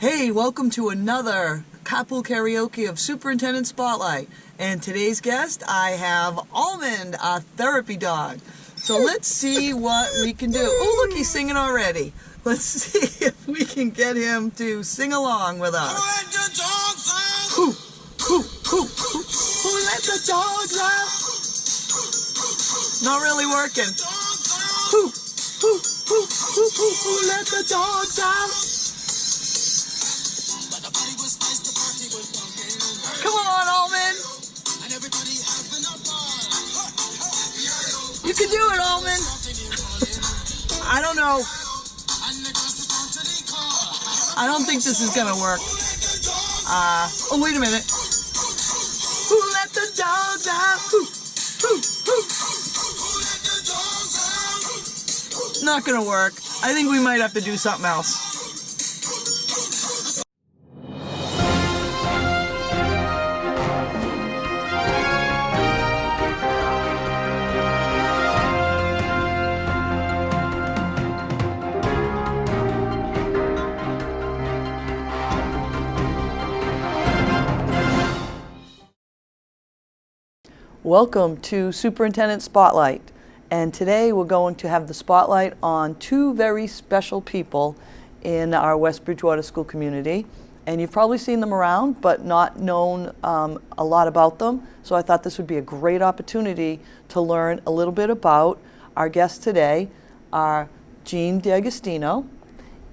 Hey, welcome to another carpool karaoke of Superintendent Spotlight. And today's guest, I have Almond, our therapy dog. So let's see what we can do. Oh, look, he's singing already. Let's see if we can get him to sing along with us. Who let the dogs out? Not really working. Who let the dogs out? Come on, Almond. You can do it, Almond. I don't know. I don't think this is gonna work. Oh, wait a minute. Who let the dogs out? Not gonna work. I think we might have to do something else. Welcome to Superintendent Spotlight, and today we're going to have the spotlight on two very special people in our West Bridgewater school community, and you've probably seen them around but not known a lot about them, so I thought this would be a great opportunity to learn a little bit about our guests today are Jeane D'Agostino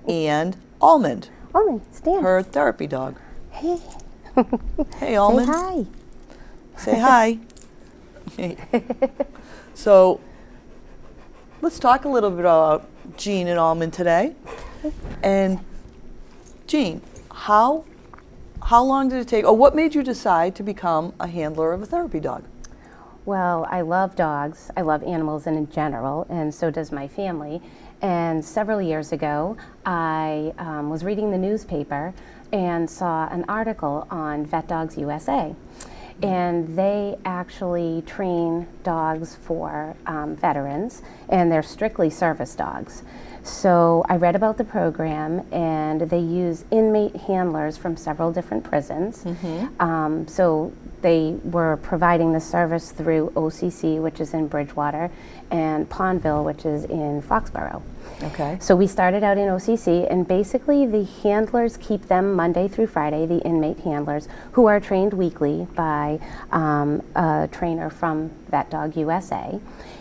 and Almond. Almond, stand. Her therapy dog. Hey. Hey, Almond. Say hi. Say hi. So let's talk a little bit about Jeane and Almond today. And Jeane, how long did it take, or what made you decide to become a handler of a therapy dog? Well, I love dogs. I love animals in general, and so does my family. And several years ago, I was reading the newspaper and saw an article on Vet Dogs USA. And they actually train dogs for veterans, and they're strictly service dogs. So I read about the program, and they use inmate handlers from several different prisons. Mm-hmm. So they were providing the service through OCC, which is in Bridgewater, and Pondville, which is in Foxborough. Okay. So we started out in OCC, and basically the handlers keep them Monday through Friday, the inmate handlers, who are trained weekly by a trainer from Vet Dog USA.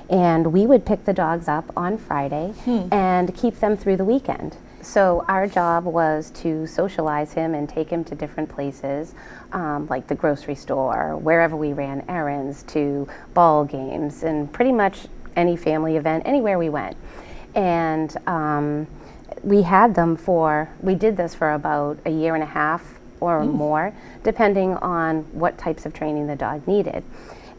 And we would pick the dogs up on Friday and keep them through the weekend. So our job was to socialize him and take him to different places, like the grocery store, wherever we ran errands, to ball games, and pretty much any family event, anywhere we went. And we did this for about a year and a half or more, depending on what types of training the dog needed.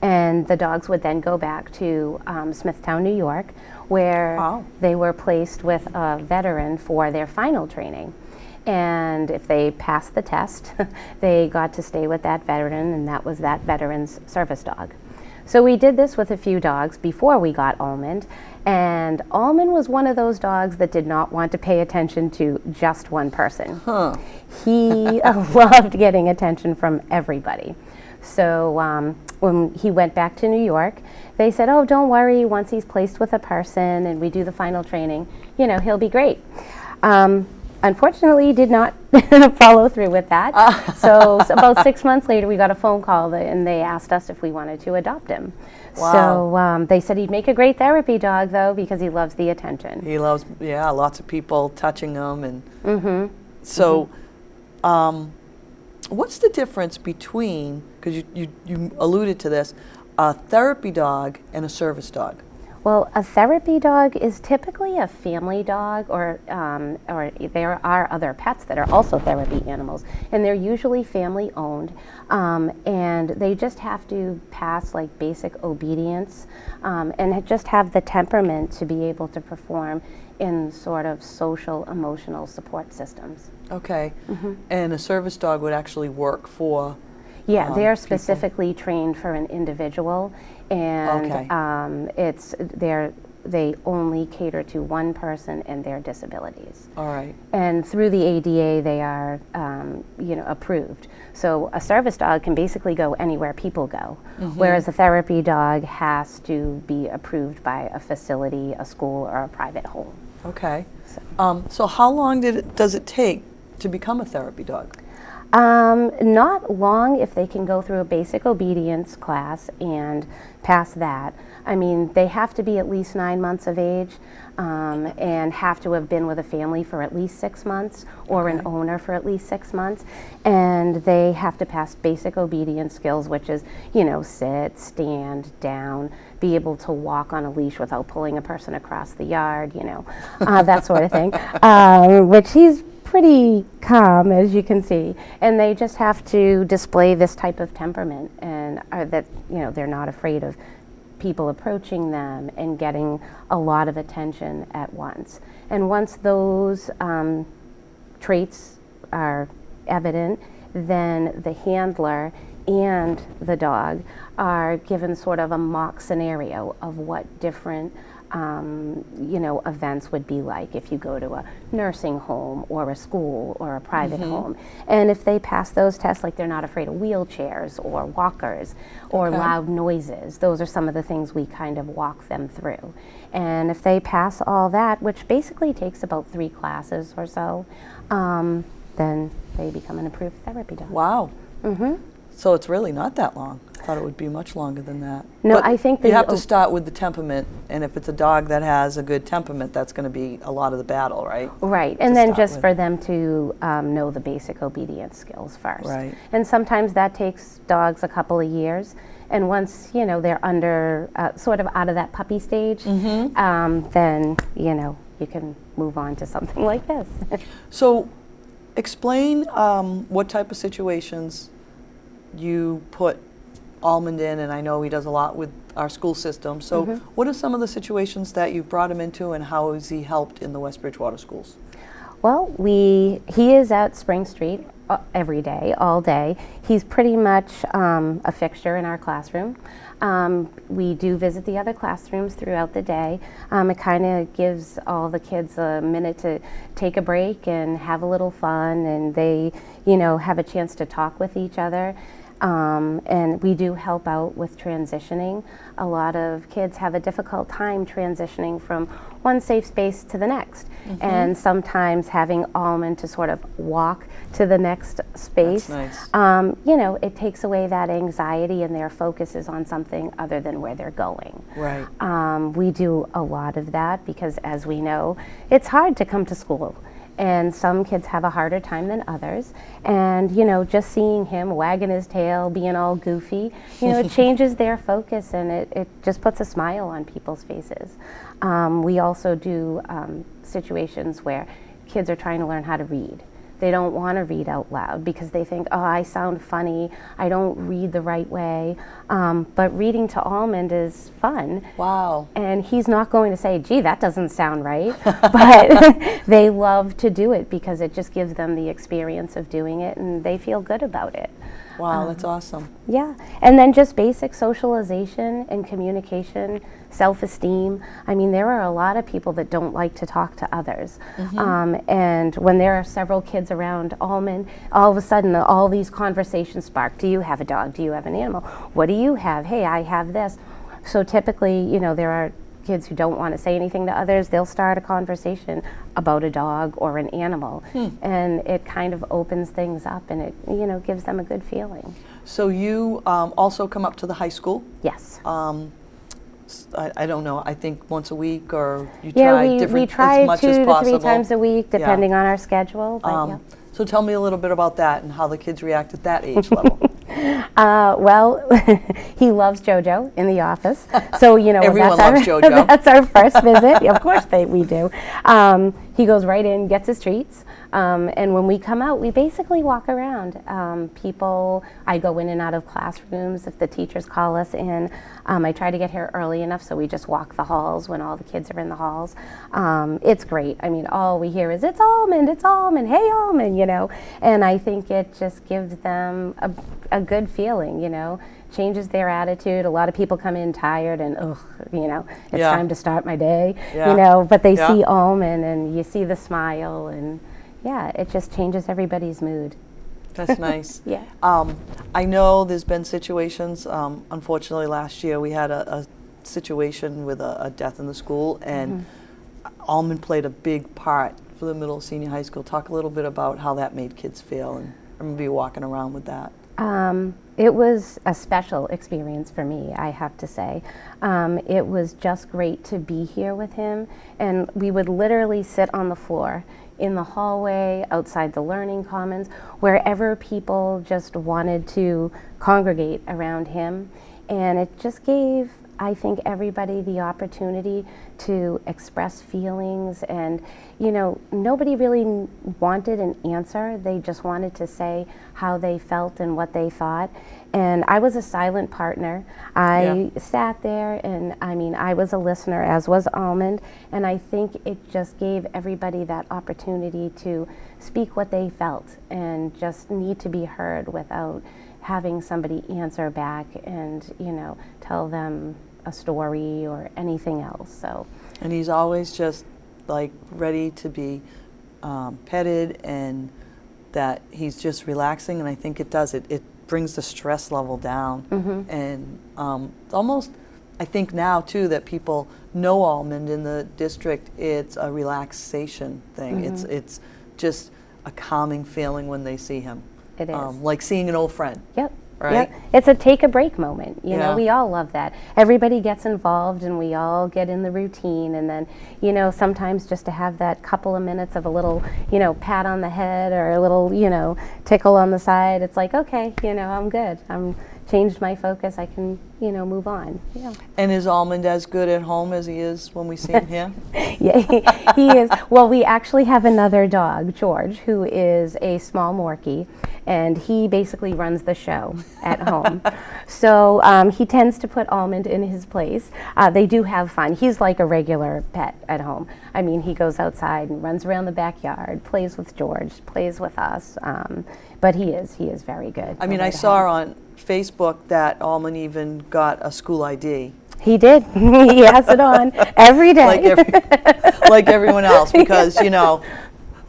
And the dogs would then go back to Smithtown, New York, where they were placed with a veteran for their final training. And if they passed the test, they got to stay with that veteran, and that was that veteran's service dog. So we did this with a few dogs before we got Almond, and Almond was one of those dogs that did not want to pay attention to just one person. He loved getting attention from everybody. So when he went back to New York, they said, oh, don't worry, once he's placed with a person and we do the final training, he'll be great. Unfortunately, did not follow through with that. So about 6 months later, we got a phone call and they asked us if we wanted to adopt him. Wow. So they said he'd make a great therapy dog, though, because he loves the attention. He loves, lots of people touching him. And so what's the difference between, because you alluded to this, a therapy dog and a service dog? Well, a therapy dog is typically a family dog, or there are other pets that are also therapy animals, and they're usually family owned, and they just have to pass like basic obedience, and just have the temperament to be able to perform in sort of social, emotional support systems. Okay, and a service dog would actually work for Yeah, they're specifically trained for an individual, and they're they only cater to one person and their disabilities. All right. And through the ADA, they are, approved. So a service dog can basically go anywhere people go, whereas a therapy dog has to be approved by a facility, a school, or a private home. Okay. So how long does it take to become a therapy dog? Not long if they can go through a basic obedience class and pass that. I mean, they have to be at least 9 months of age and have to have been with a family for at least 6 months or an owner for at least 6 months. And they have to pass basic obedience skills, which is, sit, stand, down, be able to walk on a leash without pulling a person across the yard, that sort of thing, which he's pretty calm, as you can see, and they just have to display this type of temperament, and that they're not afraid of people approaching them and getting a lot of attention at once. And once those traits are evident, then the handler and the dog are given sort of a mock scenario of what different events would be like if you go to a nursing home or a school or a private home. And if they pass those tests, like they're not afraid of wheelchairs or walkers or loud noises, those are some of the things we kind of walk them through. And if they pass all that, which basically takes about 3 classes or so, then they become an approved therapy dog. Wow. So it's really not that long. I thought it would be much longer than that. No, but I think you have to start with the temperament, and if it's a dog that has a good temperament, that's going to be a lot of the battle, right? Right, and then just for them to know the basic obedience skills first. Right. And sometimes that takes dogs a couple of years, and once they're under sort of out of that puppy stage, then you can move on to something like this. So, explain what type of situations you put Almond in, and I know he does a lot with our school system. So what are some of the situations that you've brought him into, and how has he helped in the West Bridgewater schools? Well, he is at Spring Street every day, all day. He's pretty much a fixture in our classroom. We do visit the other classrooms throughout the day. It kind of gives all the kids a minute to take a break and have a little fun, and they, have a chance to talk with each other. And we do help out with transitioning. A lot of kids have a difficult time transitioning from one safe space to the next. And sometimes having Almond to sort of walk to the next space, That's nice. It takes away that anxiety, and their focus is on something other than where they're going. Right. We do a lot of that because, as we know, it's hard to come to school. And some kids have a harder time than others. And, just seeing him wagging his tail, being all goofy, it changes their focus, and it just puts a smile on people's faces. We also do situations where kids are trying to learn how to read. They don't want to read out loud because they think, oh, I sound funny, I don't read the right way. But reading to Almond is fun. Wow. And he's not going to say, gee, that doesn't sound right. But they love to do it because it just gives them the experience of doing it, and they feel good about it. Wow, that's awesome. Yeah, and then just basic socialization and communication, self-esteem. I mean, there are a lot of people that don't like to talk to others. And when there are several kids around Almond, all of a sudden all these conversations spark. Do you have a dog? Do you have an animal? What do you have? Hey, I have this. So typically, there are kids who don't want to say anything to others. They'll start a conversation about a dog or an animal, and it kind of opens things up, and it gives them a good feeling. So you also come up to the high school? Yes. I don't know, I think once a week, or you Yeah, try we different try as much 2 as to 3 possible? times a week, depending on our schedule. But yeah. So tell me a little bit about that and how the kids react at that age level. Well, he loves JoJo in the office, so Everyone that's loves JoJo. That's our first visit. Of course, we do. he goes right in, gets his treats, and when we come out, we basically walk around. I go in and out of classrooms if the teachers call us in. I try to get here early enough so we just walk the halls when all the kids are in the halls. It's great. I mean, all we hear is, it's Almond, hey Almond, and I think it just gives them a good feeling, changes their attitude. A lot of people come in tired and, it's time to start my day, but they see Almond and you see the smile, and it just changes everybody's mood. That's nice. Yeah. I know there's been situations, unfortunately last year we had a situation with a death in the school, and Almond played a big part for the middle senior high school. Talk a little bit about how that made kids feel, and I remember you walking around with that. It was a special experience for me, I have to say. It was just great to be here with him, and we would literally sit on the floor in the hallway, outside the learning commons, wherever people just wanted to congregate around him. And it just gave, I think, everybody the opportunity to express feelings, and nobody really wanted an answer. They just wanted to say how they felt and what they thought. And I was a silent partner. I sat there, and I was a listener, as was Almond, and I think it just gave everybody that opportunity to speak what they felt and just need to be heard without having somebody answer back and tell them a story or anything else. So, and he's always just like ready to be petted, and that he's just relaxing, and I think it does it brings the stress level down. And almost, I think now too that people know Almond in the district, it's a relaxation thing. It's just a calming feeling when they see him. It is like seeing an old friend. Yep. Right? Yep. It's a take a break moment. We all love that. Everybody gets involved and we all get in the routine, and then, sometimes just to have that couple of minutes of a little, pat on the head or a little, tickle on the side, it's like, okay, I'm good. I'm changed my focus. I can, move on. Yeah. And is Almond as good at home as he is when we see him here? Yeah, he is. Well, we actually have another dog, George, who is a small Morkie, and he basically runs the show at home. So he tends to put Almond in his place. They do have fun. He's like a regular pet at home. He goes outside and runs around the backyard, plays with George, plays with us. But he is very good. I saw on Facebook that Almond even got a school ID. He did. He has it on every day. Like everyone else, because,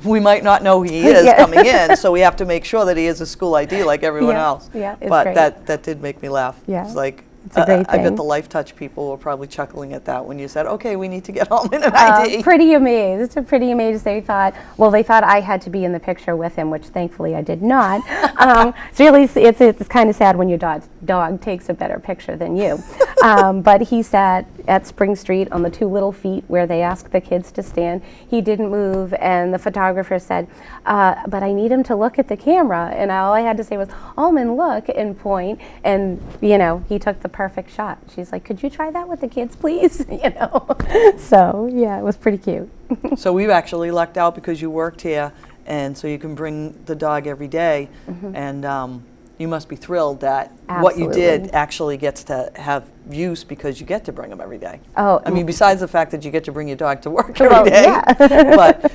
we might not know who he is coming in, so we have to make sure that he has a school ID like everyone else. Yeah, it's but great. that did make me laugh. Yeah. It's like, it's a great I bet thing. the Life Touch people were probably chuckling at that when you said, okay, we need to get Almond an ID. Pretty amazed. They thought I had to be in the picture with him, which thankfully I did not. It's kind of sad when your dog takes a better picture than you. But he sat at Spring Street on the two little feet where they asked the kids to stand. He didn't move, and the photographer said, but I need him to look at the camera. And all I had to say was, Almond, look, and point. And, he took the perfect shot. She's like, could you try that with the kids, please? So, yeah, it was pretty cute. So we've actually lucked out because you worked here, and so you can bring the dog every day. And you must be thrilled that what you did actually gets to have use because you get to bring him every day. Oh, besides the fact that you get to bring your dog to work every day, but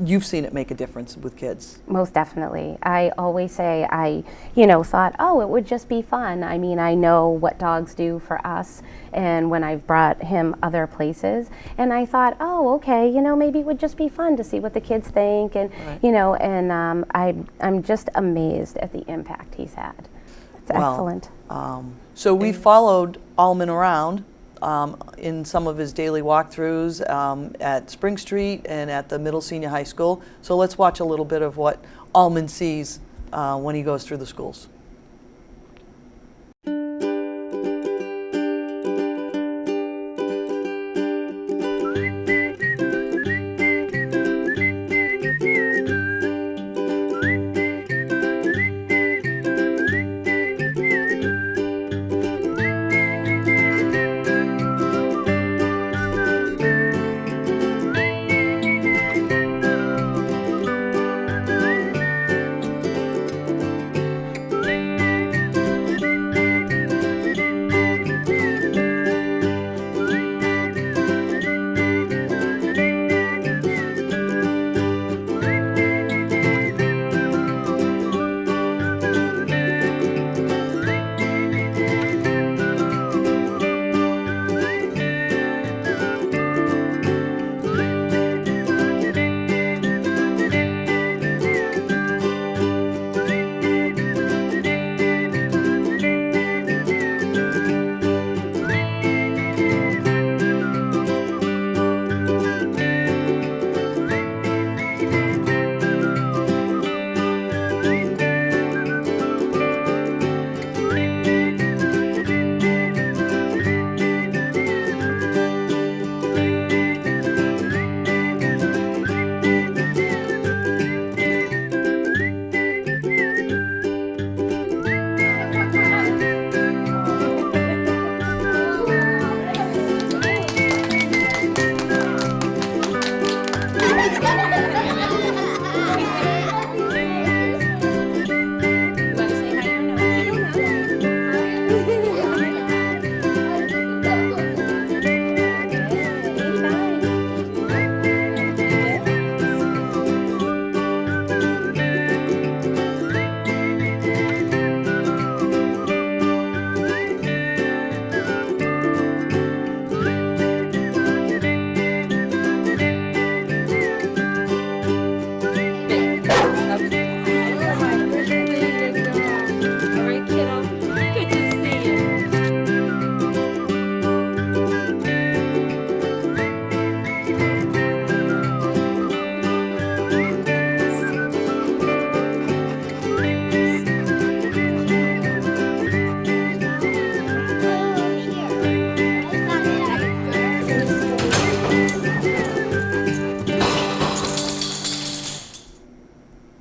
you've seen it make a difference with kids. Most definitely. I always say I thought, it would just be fun. I know what dogs do for us, and when I've brought him other places, and I thought, okay, maybe it would just be fun to see what the kids think, and I'm just amazed at the impact he's had. It's excellent. So we followed Almond around in some of his daily walkthroughs at Spring Street and at the middle senior high school. So let's watch a little bit of what Almond sees when he goes through the schools.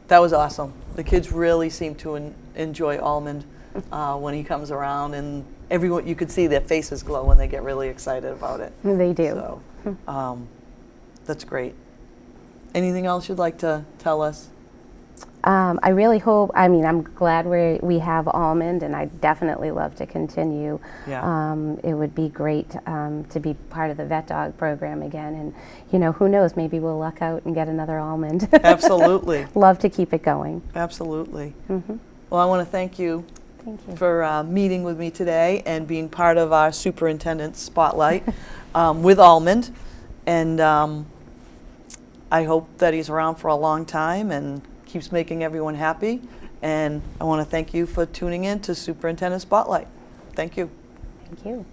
That was awesome. The kids really seem to enjoy Almond when he comes around, and everyone, you could see their faces glow when they get really excited about it. They do. So, that's great. Anything else you'd like to tell us? I really hope, I mean, I'm glad we have Almond, and I definitely love to continue. Yeah. It would be great to be part of the vet dog program again, and, you know, who knows, maybe we'll luck out and get another Almond. Absolutely. Love to keep it going. Absolutely. Well, I want to thank you, Thank you. for meeting with me today and being part of our Superintendent Spotlight with Almond. And I hope that he's around for a long time and keeps making everyone happy. And I want to thank you for tuning in to Superintendent Spotlight. Thank you. Thank you.